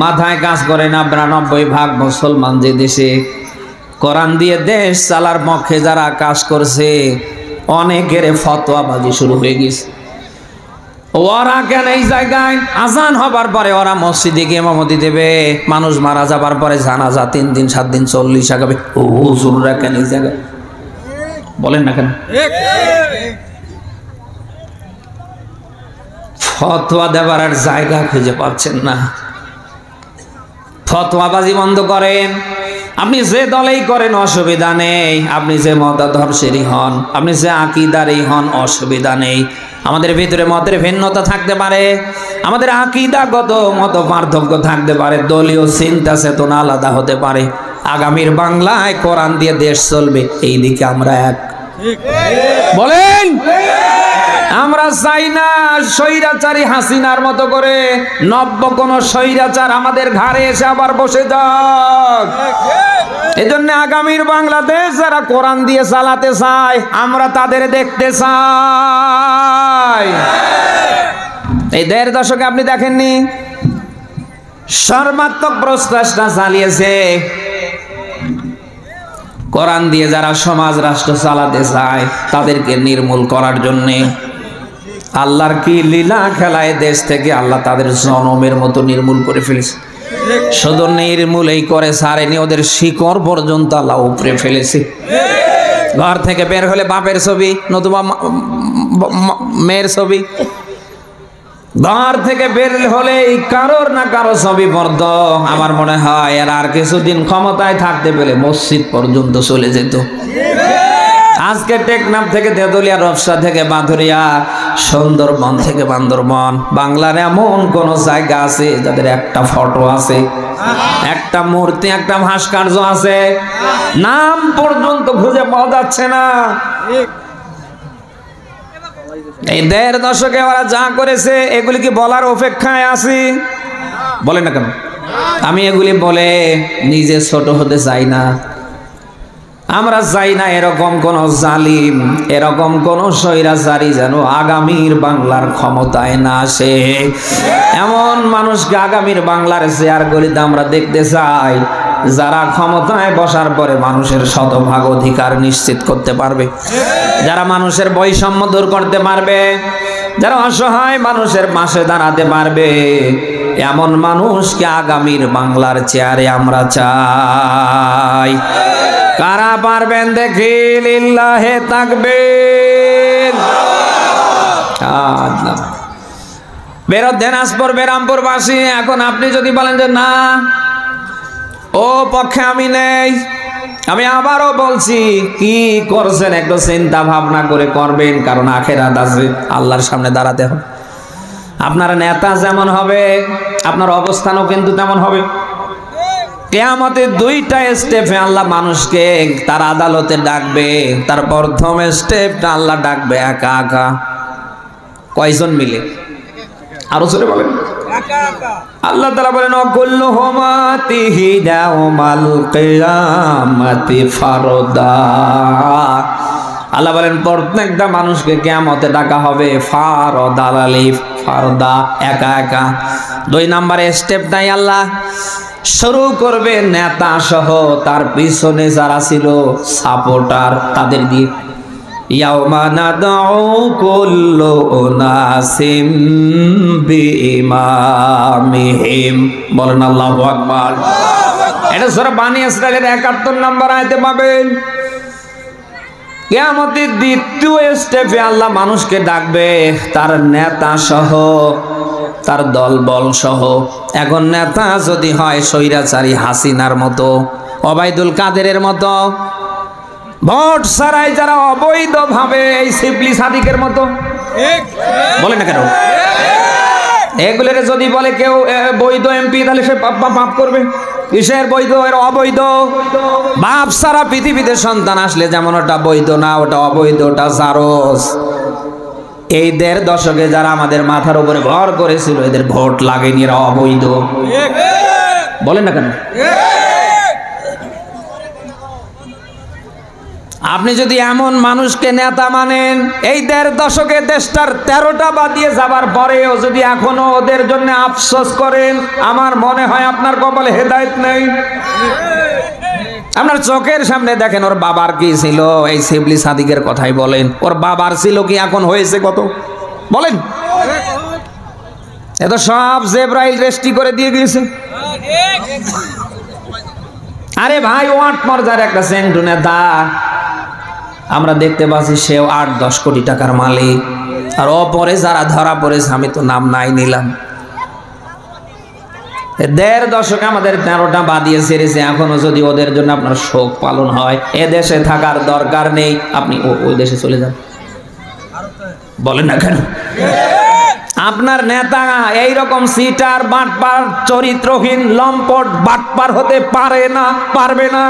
মাথায় কাজ করে না। 92% মুসলমান যে দেশে কোরআন দিয়ে দেশ চালার পক্ষে যারা কাজ করছে, অনেকের ফতোয়াবাজি শুরু হয়ে গেছে। ওরা কেন এই জায়গায় আজান হবার পরে ওরা মসজিদে গিয়ে ইমামতি দেবে, মানুষ মারা যাবার পরে জানাজা 3 দিন 7 দিন 40 আগাবে। হুজুররা কেন এই জায়গায় বলেন না কেন? ফতোয়া দেবার আর জায়গা খুঁজে পাচ্ছেন না। ফতোয়াবাজি বন্ধ করেন। আপনি যে দলেই করেন অসুবিধা নেই, আপনি যে মতাদর্শেরই হন, আপনি যে আকীদারই হন, অসুবিধা নেই। আমাদের ভিতরে মতের ভিন্নতা থাকতে পারে, আমাদের আকীদাগত মত পার্থক্য থাকতে পারে, দলীয় চিন্তা চেতনা আলাদা হতে পারে। আগামীর বাংলায় কোরআন দিয়ে দেশ চলবে, এই দিকে আমরা এক। বলেন, আমরা চাই না স্বৈরাচারী হাসিনার মতো করে নব্য কোন স্বৈরাচার আমাদের ঘাড়ে এসে আবার বসে যাক। এজন্য আগামীর বাংলাদেশ যারা কোরআন দিয়ে চালাতে চায়, আমরা তাদের দেখতে চাই। এই 1.5 দশকে আপনি দেখেননি সর্বাত্মক প্রচেষ্টা চালিয়েছে কোরআন দিয়ে যারা সমাজ রাষ্ট্র চালাতে চায় তাদেরকে নির্মূল করার জন্যে। আল্লাহর কি লীলা খেলায় দেশ থেকে আল্লাহ তাদের জনমের মতো নির্মূল করে ফেলেছে। শুধু নির্মূলই করে ছাড়েনি, ওদের শিকড় পর্যন্ত আল্লাহ উপড়ে ফেলেছে। ঘর থেকে বের হলে বাপের ছবি, নতুবা মেয়ের ছবি। ঘর থেকে বের হলে কারোর না কারো ছবি পড়ত। আমার মনে হয় এর আর কিছুদিন ক্ষমতায় থাকতে পেলে মসজিদ পর্যন্ত চলে যেত। আজকে টেকনাফ থেকে তেতুলিয়া, রফসা থেকে বাঁধুরিয়া, সুন্দরবন থেকে বান্দরবন, বাংলার এমন কোন জায়গা আছে যাদের একটা ফটো আছে, একটা মূর্তি, একটা ভাস্কর্য আছে? নাম পর্যন্ত খুঁজে পাওয়া যাচ্ছে না। এই 1.5 দশকে ওরা যা করেছে এগুলি কি বলার অপেক্ষায় আছি? বলেন না কেন? আমি এগুলি বলে নিজে ছোট হতে চাই না। আমরা চাই না এরকম কোন জালিম, এরকম কোন স্বৈরাচারী যেন আগামীর বাংলার ক্ষমতায় না আসে। এমন মানুষকে আগামীর বাংলার চেয়ারগুলিতে আমরা দেখতে চাই যারা ক্ষমতায় বসার পরে মানুষের শতভাগ অধিকার নিশ্চিত করতে পারবে, যারা মানুষের বৈষম্য দূর করতে পারবে, যারা অসহায় মানুষের পাশে দাঁড়াতে পারবে। এমন মানুষকে আগামীর বাংলার চেয়ারে আমরা চাই। কারা পারবেন দেখি? লিল্লাহে তাকবীর। বেরো দিনাজপুর, বেরামপুরবাসী, এখন আপনি যদি বলেন যে না, ও পক্ষে আমি নেই, আমি আবারও বলছি, কি করছেন একটু চিন্তা ভাবনা করে করবেন, কারণ আখিরাত আছে, আল্লাহর সামনে দাঁড়াতে হবে। আপনার নেতা যেমন হবে আপনার অবস্থানও কিন্তু তেমন হবে। কিয়ামতের 2টা স্টেপে আল্লাহ মানুষকে তার আদালতে ডাকবে। তার প্রথম স্টেপটা আল্লাহ ডাকবে একা একা। কয়জন মিলে? আরো জোরে বলেন। আল্লাহ তাআলা বলেন, কুল্লুহুম আতিহি ইয়াউমাল কিয়ামাতি ফারদা। আল্লাহ বলেন প্রত্যেকটা মানুষকে কিয়ামতে ডাকা হবে ফারদা, আলিফ ফারদা, একা একা। 2 নম্বরে স্টেপটাই আল্লাহ শুরু করবে নেতা সহ তার পিছনে যারা ছিল সাপোর্টার, তাদের দিয়ে। ইয়াউমা নাদউ কুল্লু উনাসিম বিইমামিহিম। বলেন আল্লাহু আকবার। এটা সূরা বানী ইসরাঈলের 71 নম্বর আয়াতে পাবেন। কিয়ামতের 2য় স্টেপে আল্লাহ মানুষকে ডাকবে তার নেতা সহ, তার দলবল সহ। এখন নেতা যদি হয় স্বৈরাচারী হাসিনার মতো, ওবায়দুল কাদেরের মতো, ভোট ছাড়াই যারা অবৈধভাবে এই শিবলি সাদিকের মতো, বলে না কেন? এগুলোর যদি বলে কেউ বৈধ এমপি, তাহলে সে পাপ করবে। কিসের বৈধ? এর অবৈধ। বাপ সারা পৃথিবীতে সন্তান আসলে যেমন ওটা বৈধ না, ওটা অবৈধ, ওটা জারজ। এই 1.5 দশকে যারা আমাদের মাথার উপরে ভর করেছিল, এদের ভোট লাগেনি, এরা অবৈধ। বলেন না কেন? আপনি যদি এমন মানুষকে নেতা মানেন, এই ১.৫ দশকে দেশটার ১৩টা বাদিয়ে যাবার পরেও যদি এখনো ওদের জন্য আফসোস করেন, আমার মনে হয় আপনার কপালে হেদায়েত নেই। আপনার চোখের সামনে দেখেন ওর বাবার কি ছিল, এই শিবলি সাদিকের কথাই বলেন, ওর বাবার ছিল কি, এখন হয়েছে কত বলেন? এত সব জেব্রাইল রেস্টি করে দিয়ে গিয়েছে। আরে ভাই, ৮ মর্যাদার একটা সেন্টু নেতা আমরা দেখতে পাচ্ছি, সেও ৮-১০ কোটি টাকার মালিক। আর অপরে যারা ধরা পড়েছে, আমি তো নাম নাই নিলাম, ১.৫ দশকে আমাদের ১৩টা বাদিয়ে ছেড়েছে। এখনো যদি ওদের জন্য আপনার শোক পালন হয়, এ দেশে থাকার দরকার নেই, আপনি ওই দেশে চলে যান। বলেন না কেন? আপনার নেতা এইরকম সিটার, বাটপার, চরিত্রহীন, লম্পট, বাটপার হতে পারে না, পারবে না।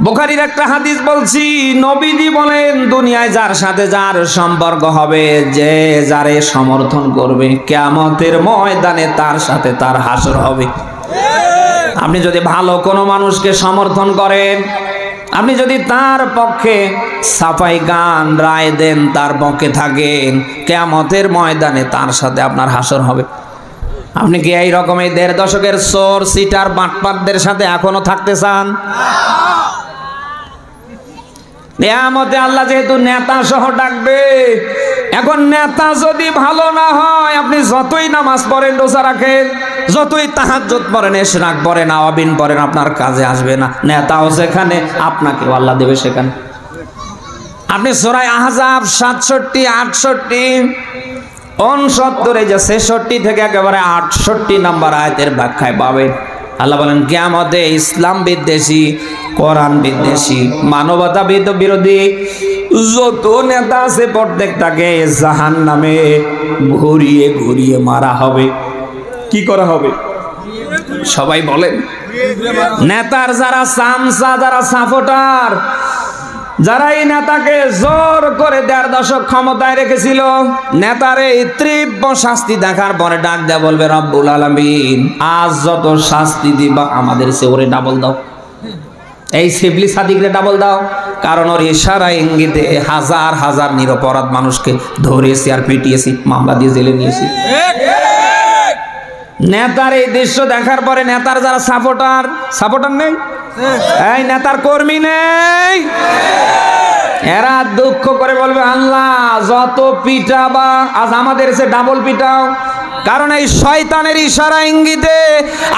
বুখারীর একটা হাদিস বলছি, নবীজি বলেন, দুনিয়ায় যার সাথে যার সম্পর্ক হবে, যে যারে সমর্থন করবে, কিয়ামতের ময়দানে তার সাথে তার হাসর হবে। আপনি যদি ভালো কোনো মানুষকে সমর্থন করেন, আপনি যদি তার পক্ষে সাফাই গান রায় দেন, তার পক্ষে থাকেন, কিয়ামতের ময়দানে তার সাথে আপনার হাসর হবে। আপনি কি এই রকম এই ১.৫ দশকের চোর, সিটার, বাটপারদের সাথে এখনো থাকতে চান? কিয়ামতে আল্লাহ যেহেতু নেতা সহ ডাকবে, এখন নেতা যদি ভালো না হয়, আপনি যতই নামাজ পড়েন, রোজা রাখেন, যতই তাহাজ্জুদ পড়েন, ইশরাক পড়েন, আওয়াবিন পড়েন, আপনার কাজে আসবে না। নেতাও যেখানে, আপনাকেও আল্লাহ দেবে সেখানে। আপনি সূরা আহজাব 67, 68, 69, এই যে 66 থেকে একেবারে 68 নম্বর আয়াতের ব্যাখ্যায় পাবেন। আল্লাহ বলেন, কিয়ামতে ইসলাম বিদ্বেষী, কোরআন বিদ্বেষী, মানবতা বিরোধী যত নেতা আছে প্রত্যেকটাকে জাহান্নামে ঘুরিয়ে ঘুরিয়ে মারা হবে। কি করা হবে? সবাই বলেন। নেতার যারা চামচা, যারা সাপোর্টার, যারা এই নেতাকে জোর করে ১.৫ দশক ক্ষমতায় রেখেছিল, নেতারে তীব্র শাস্তি দেখার পরে ডাক দেয়া বলবে, রব্বুল আলামিন, আজ যত শাস্তি দিবা আমাদের সে ওরে ডাবল দাও, এই শিবলি সাদিকরে ডাবল দাও। কারণ ওর ইশারা ইঙ্গিতে হাজার হাজার নিরপরাধ মানুষকে ধরেছি আর পিটিয়েছি, মামলা দিয়ে জেলে নিয়েছি। নেতার এই দৃশ্য দেখার পরে নেতার যারা সাপোর্টার নেই, এই নেতার কর্মী নেই, এরা দুঃখ করে বলবে, আল্লাহ যত পিটাবা আজ আমাদের সে ডাবল পিটাও। কারণ এই শয়তানের ইশারা ইঙ্গিতে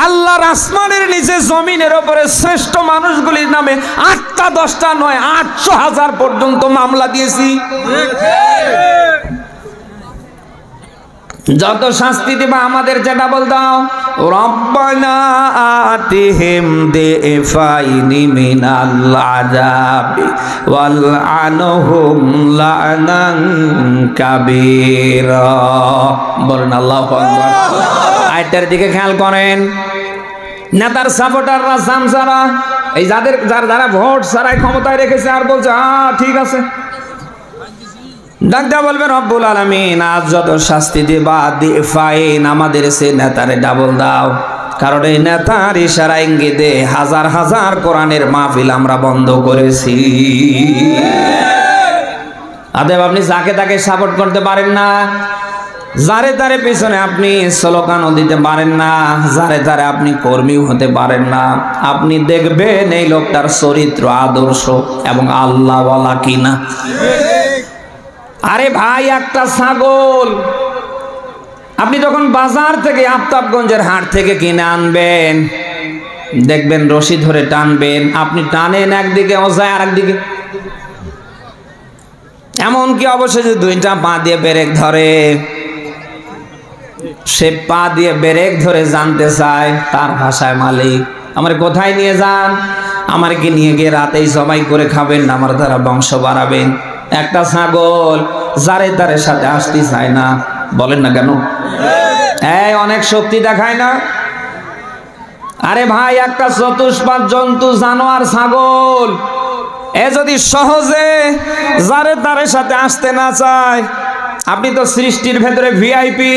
আল্লাহর আসমানের নিচে জমিনের উপরে শ্রেষ্ঠ মানুষগুলির নামে 8টা 10টা নয়, 800,000 পর্যন্ত মামলা দিয়েছি। যত শাস্তি দিবা আমাদের যে ডাবল দাও। রব্বানা আতিহিম দিফাইনি মিনাল আযাবি ওয়াল আনহুম লানান কাবীরা। বলেন আল্লাহু আকবার। আয়াতের দিকে খেয়াল করেন। নেতার সাপোর্টাররা, সামসারা, এই যারা ভোট ছাড়াই ক্ষমতায় রেখেছে আর বলছে ঠিক আছে, ডাক্তার বলবে, রব্বুল আলামিন আজ যত শাস্তি দিবা দিফাইন আমাদের সে নেতারে ডাবল দাও। কারণ এই নেতার ইশারা ইঙ্গিতে হাজার হাজার কোরআনের মাহফিল আমরা বন্ধ করেছি। অতএব আপনি যাকে তাকে সাপোর্ট করতে পারেন না, যারে তারে পিছনে আপনি স্লোগানও দিতে পারেন না, যারে তারে আপনি কর্মীও হতে পারেন না। আপনি দেখবেন এই লোকটার চরিত্র, আদর্শ এবং আল্লাহওয়ালা কিনা। আরে ভাই, একটা ছাগল আপনি যখন বাজার থেকে, আফতাবগঞ্জের হাট থেকে কিনে আনবেন, দেখবেন রশি ধরে টানবেন, আপনি টানেন একদিকে, ও যায় আর একদিকে। এমনকি অবশেষে 2টা পা দিয়ে ব্রেক ধরে, সে পা দিয়ে ব্রেক ধরে জানতে চায় তার ভাষায়, মালিক আমার কোথায় নিয়ে যান? আমার কি নিয়ে গিয়ে রাতেই জবাই করে খাবেন না আমার দ্বারা বংশ বাড়াবেন? একটা ছাগল যারে তারে সাথে আসতে চায় না। বলেন না কেন? এই অনেক শক্তি দেখায় না? আরে ভাই, একটা চতুষ্পাদ জন্তু, জানোয়ার, ছাগল, এ যদি সহজে যারে তারে সাথে আসতে না চায়, আপনি তো সৃষ্টির ভেতরে ভিআইপি,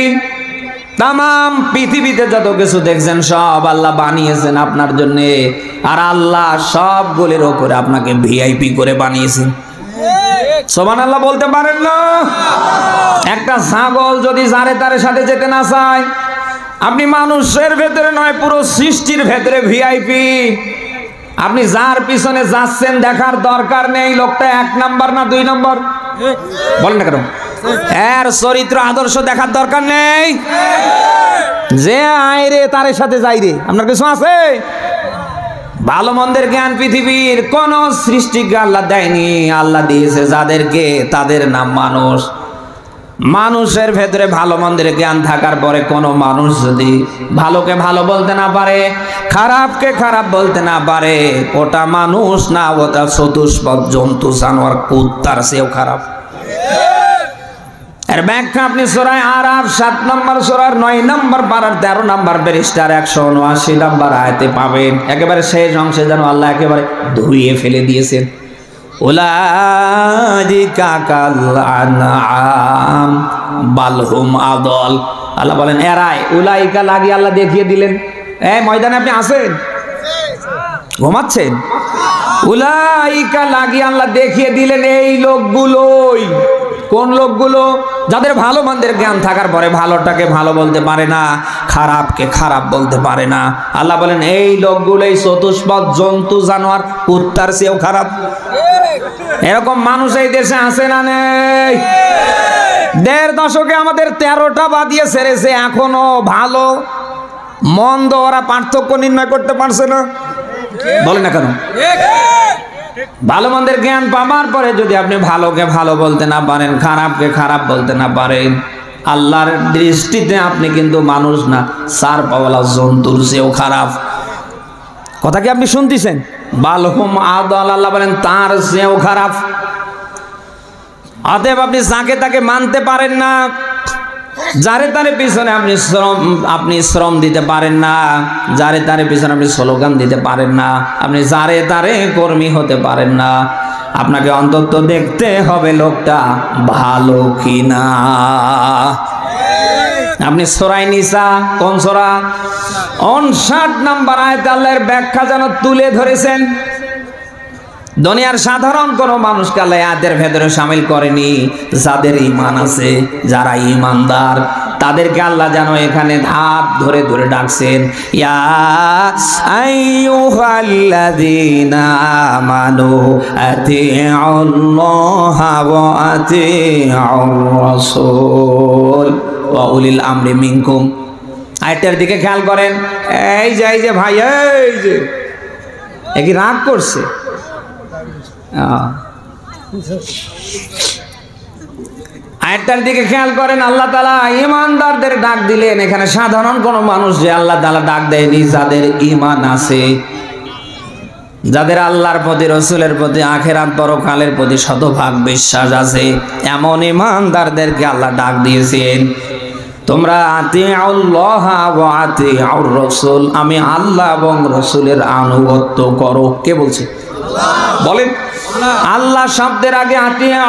তামাম পৃথিবীতে যত কিছু দেখছেন সব আল্লাহ বানিয়েছেন আপনার জন্য, আর আল্লাহ সবগুলির ওপরে আপনাকে ভিআইপি করে বানিয়েছেন। সুবহানাল্লাহ বলতে পারেন না? একটা ছাগল যদি যারে তারে সাথে যেতে না চায়, আপনি মানুষের ভেতরে নয় পুরো সৃষ্টির ভেতরে ভিআইপি। আপনি যার পিছনে যাচ্ছেন দেখার দরকার নেই লোকটা 1 নাম্বার না 2 নাম্বার, বলেন না কেন? এর চরিত্র আদর্শ দেখার দরকার নেই। যে আয় রে তার সাথে যাই রে, আপনার কিছু আছে? ভালো মন্দের জ্ঞান পৃথিবীর কোন সৃষ্টিকে আল্লাহ দেয়নি, আল্লাহ দিয়েছে যাদেরকে, তাদের নাম মানুষ। মানুষের ভেতরে ভালো মন্দের জ্ঞান থাকার পরে কোন মানুষ যদি ভালোকে ভালো বলতে না পারে, খারাপকে খারাপ বলতে না পারে, ওটা মানুষ না, ওটা চতুষ্পদ জন্তু, জানোয়ার, কুত্তার চেয়েও খারাপ। এর ব্যাখ্যা আপনি সূরা আরাফ 7 নম্বর সূরার 9 নম্বর পারার 13 নম্বর পৃষ্ঠার 179 নম্বর আয়াতে পাবেন। একেবারে শেষ অংশে যেন আল্লাহ একেবারে ধুইয়ে ফেলে দিয়েছেন। উলাইকা কাল আনআম বাল হুম আদল। আল্লাহ বলেন এরাই, উলাইকা লাগিয়ে আল্লাহ দেখিয়ে দিলেন। এই ময়দানে আপনি আছেন, ঘুমাচ্ছেন? উলাইকা লাগিয়ে আল্লাহ দেখিয়ে দিলেন এই লোকগুলোই। কোন লোকগুলো? যাদের ভালো মন্দের জ্ঞান থাকার পরে ভালোটাকে ভালো বলতে পারে না, খারাপকে খারাপ বলতে পারে না। আল্লাহ বলেন এই লোকগুলোই চতুষ্পদ জন্তু, জানোয়ার, কুত্তার চেয়েও খারাপ। এরকম মানুষ এই দেশে আছে না নেই? 1.5 দশকে আমাদের 13টা বাদিয়ে ছেড়েছে, এখনো ভালো মন্দ ওরা পার্থক্য নির্ণয় করতে পারছে না। বলে না কেন? ভালো মন্দের জ্ঞান পাবার পরে যদি আপনি ভালোকে ভালো বলতে না পারেন, খারাপকে খারাপ বলতে না পারেন, আল্লাহর দৃষ্টিতে আপনি কিন্তু মানুষ না, সার পাওয়ালা জন্তুর চেয়েও খারাপ। কথা কি আপনি শুনতেছেন? বালহুম আদল, আল্লাহ বলেন তার চেয়েও খারাপ। অতএব আপনি যাকে তাকে মানতে পারেন না, যারে তারে পিছনে আপনি শ্রম দিতে পারেন না, যারে তারে পিছনে আপনি স্লোগান দিতে পারেন না, আপনি যারে তারে কর্মী হতে পারেন না। আপনাকে অন্তত দেখতে হবে লোকটা ভালো কিনা। আপনি সূরা নিসা, কোন সূরা? 59 নম্বর আয়াতে আল্লাহর ব্যাখ্যা যেন তুলে ধরেছেন। দুনিয়ার সাধারণ কোন মানুষকে আল্লাহ আয়াতের ভেতরে শামিল করেনি। যাদের ঈমান আছে, যারা ঈমানদার, তাদেরকে আল্লাহ যেন এখানে হাত ধরে ধরে ডাকছেন, ইয়া আইয়ুহাল্লাযীনা আমানু আতিউল্লাহা ওয়া আতিউর রাসূল ওয়া উলিল আমরি মিনকুম। আয়াতের দিকে খেয়াল করেন। এই যে ভাই, এই যে কি রাগ করছে? আয়াতটার দিকে খেয়াল করেন। আল্লাহ তাআলা ঈমানদারদের ডাক দিলেন। এখানে সাধারণ কোন মানুষ যে আল্লাহ তাআলা ডাক দেয়নি, যাদের ঈমান আছে, যাদের আল্লাহর প্রতি, রাসূলের প্রতি, আখিরাত পরকালের প্রতি শতভাগ বিশ্বাস আছে, এমন ঈমানদারদেরকে আল্লাহ ডাক দিয়েছেন, তোমরা আতিউল্লাহ ওয়া আতিউর রাসূল, আমি আল্লাহ এবং রাসূলের আনুগত্য করো। কে বলছে? বলেন। আল্লাহ শব্দের আগে আতিউ,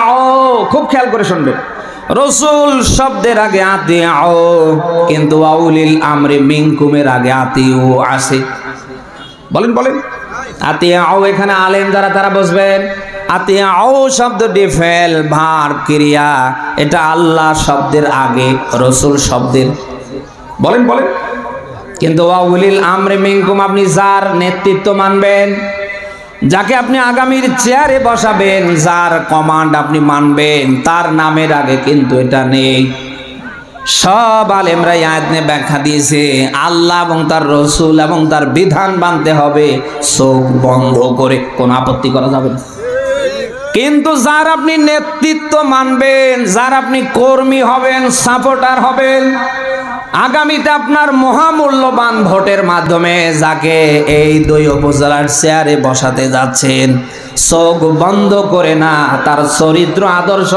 খুব খেয়াল করে শুনবেন। রাসূল শব্দের আগে আতিউ, কিন্তু উলিল আমরি মিনকুমের আগে আতিউ আছে। বলেন বলেন। আতিউ এখানে আলেম যারা তারা বুঝবেন। আতিউ শব্দটি ফেল, ভার্ব, ক্রিয়া। এটা আল্লাহ শব্দের আগে, রাসূল শব্দের। বলেন বলেন। কিন্তু উলিল আমরি মিনকুম, আপনি যার নেতৃত্ব মানবেন, যাকে আপনি আগামীর চেয়ারে বসাবেন, যার কমান্ড আপনি মানবেন, তার নামের আগে কিন্তু এটা নেই। সব আলেমরা আয়াত নিয়ে ব্যাখ্যা দিয়েছে, আল্লাহ এবং তার রাসূল এবং তার বিধান মানতে হবে চোখ বন্ধ করে, কোনো আপত্তি করা যাবে না। কিন্তু যার আপনি নেতৃত্ব মানবেন, যার আপনি কর্মী হবেন, সাপোর্টার হবেন, আগামীতে আপনার মহামূল্যবান ভোটের মাধ্যমে যাকে এই 2 উপজেলার চেয়ারে বসাতে যাচ্ছেন, চোখ বন্ধ করে না তার চরিত্র আদর্শ,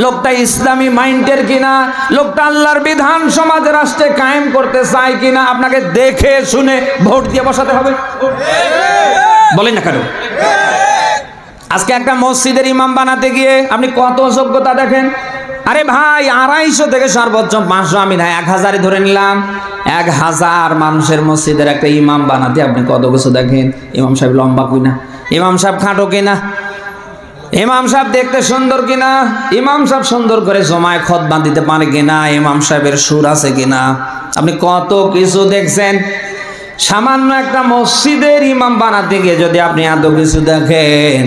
লোকটা ইসলামী মাইন্ডের কিনা, লোকটা আল্লাহর বিধান সমাজ রাষ্ট্রে কায়েম করতে চায় কিনা, আপনাকে দেখে শুনে ভোট দিয়ে বসাতে হবে। বলেন না কেন? আজকে একটা মসজিদের ইমাম বানাতে গিয়ে আপনি কত যোগ্যতা দেখেন। আরে ভাই 250 থেকে সর্বোচ্চ 500, আমি না 1000 ধরে নিলাম। 1000 মানুষের মসজিদের একটা ইমাম বানাতে আপনি কত কিছু দেখেন। ইমাম সাহেব লম্বা কিনা, ইমাম সাহেব খাটো কিনা, ইমাম সাহেব দেখতে সুন্দর কিনা, ইমাম সাহেব সুন্দর করে জমায় খুতবা দিতে পারে কিনা, ইমাম সাহেবের সুর আছে কিনা, আপনি কত কিছু দেখছেন। সামান্য একটা মসজিদের ইমাম বানাতে গিয়ে যদি আপনি এত কিছু দেখেন,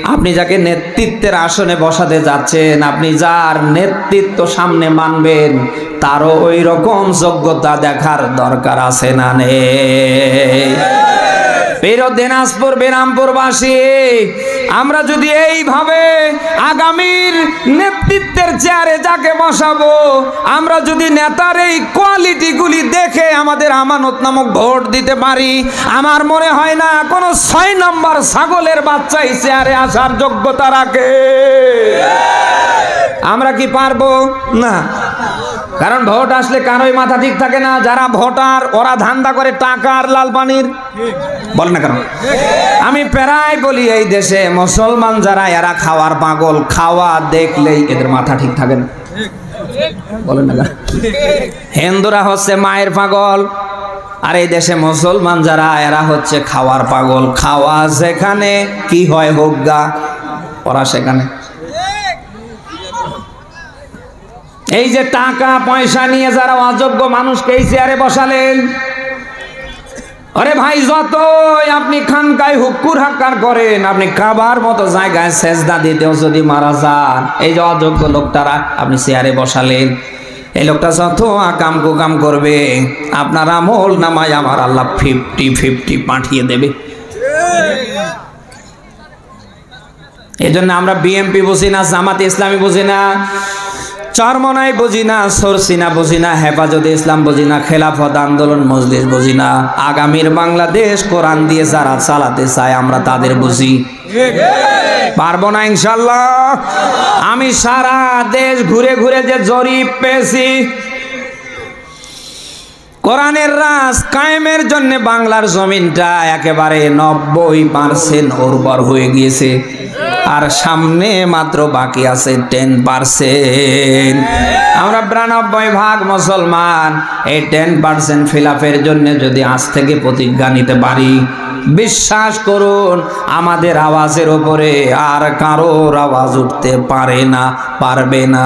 আপনি যাকে নেতৃত্বের আসনে বসাতে যাচ্ছেন, আপনি যার নেতৃত্ব সামনে মানবেন, তারও ওই রকম যোগ্যতা দেখার দরকার আছে না নেই? প্রিয় দিনাজপুর বিরামপুরবাসী, আমরা যদি এইভাবে আগামীর নেতৃত্বের চেয়ারে যাকে বসাবো, আমরা যদি নেতার এই কোয়ালিটিগুলি দেখে আমাদের আমানত নামক ভোট দিতে পারি, আমার মনে হয় না কোনো 6 নম্বর ছাগলের বাচ্চাই চেয়ারে আসার যোগ্যতা রাখে। আমরা কি পারবো? না। কারণ ভোট আসলে কারোই মাথা ঠিক থাকে না। যারা ভোটার ওরা ধান্দা করে টাকার লাল পানির, বলে না কারণ। আমি প্রায় বলি এই দেশে মুসলমান যারা এরা খাওয়ার পাগল, খাওয়া দেখলেই এদের মাথা ঠিক থাকে না, বলেন না। হিন্দুরা হচ্ছে মায়ের পাগল, আর এই দেশে মুসলমান যারা এরা হচ্ছে খাওয়ার পাগল। খাওয়া যেখানে কি হয় হোক গা, ওরা সেখানে। এই যে টাকা পয়সা নিয়ে যারা অযোগ্য মানুষকে এই চেয়ারে বসালেন, আরে ভাই যতই আপনি খানকায় হুক্কুর হাক্কার করেন, আপনি কাবার মতো জায়গায় সেজদা দিতেও যদি মারা যান, এই যে অযোগ্য লোকটারা আপনি চেয়ারে বসালেন, এই লোকটা যত আকাম কুকাম করবে, আপনার আমল নামায় আমার আল্লাহ 50-50 পাঠিয়ে দেবে। এই জন্য আমরা বিএমপি বুঝি না, জামাতে ইসলামী বুঝি না, চরমনাই বুঝি না, সরসিনা বুঝি না, হেফাজতে ইসলাম বুঝি না, খেলাফত আন্দোলন মজলিস বুঝি না। আগামীর বাংলাদেশ কোরআন দিয়ে যারা চালাতে চায় আমরা তাদের বুঝি। পারবো না ইনশাল্লাহ। আমি সারা দেশ ঘুরে ঘুরে যে জরিপ পেয়েছি, কোরআনের রাজ কায়েমের জন্য বাংলার জমিনটা একেবারে 90% উর্বর হয়ে গিয়েছে, আর সামনে মাত্র বাকি আছে 10%। আমরা 92% মুসলমান। এই 10% খিলাফের জন্য যদি আজ থেকে প্রতিজ্ঞা নিতে পারি, বিশ্বাস করুন আমাদের আওয়াজের উপরে আর কারোর আওয়াজ উঠতে পারে না, পারবে না।